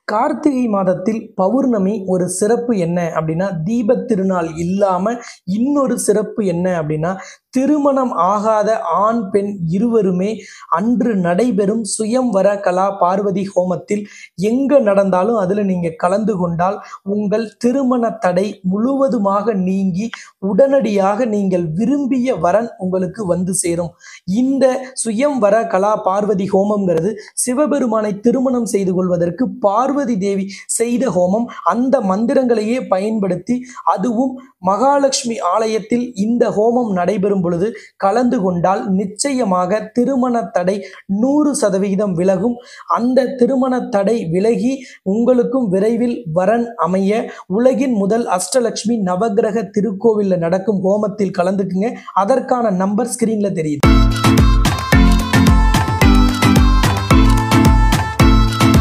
கார்த்திகை மாதத்தில் பௌர்ணமி ஒரு சிறப்பு என்ன அப்படின்னா, தீபத் திருநாள் இல்லாம இன்னொரு சிறப்பு என்ன அப்படின்னா, திருமணம் ஆகாத ஆண், பெண் இருவருமே அன்று நடைபெறும் சுயம்வர கலா பார்வதி ஹோமத்தில் எங்க நடந்தாலும் அதில் நீங்க கலந்து கொண்டால் உங்கள் திருமண தடை முழுவதுமாக நீங்கி உடனடியாக நீங்கள் விரும்பிய வரன் உங்களுக்கு வந்து சேரும். இந்த சுயம்வர கலா பார்வதி ஹோமம்ங்கிறது சிவபெருமானை திருமணம் செய்து கொள்வதற்கு பார்வதி தேவி செய்த ஹோமம். அந்த மந்திரங்களையே பயன்படுத்தி, அதுவும் மகாலட்சுமி ஆலயத்தில் இந்த ஹோமம் நடைபெறும் பொழுது கலந்து கொண்டால் நிச்சயமாக திருமண தடை 100% விலகும். அந்த திருமண தடை விலகி உங்களுக்கும் விரைவில் வரன் அமைய உலகின் முதல் அஷ்டலட்சுமி நவகிரக திருக்கோவிலில் நடக்கும் ஹோமத்தில் கலந்துக்குங்க. அதற்கான நம்பர் ஸ்கிரீன்ல தெரியுது.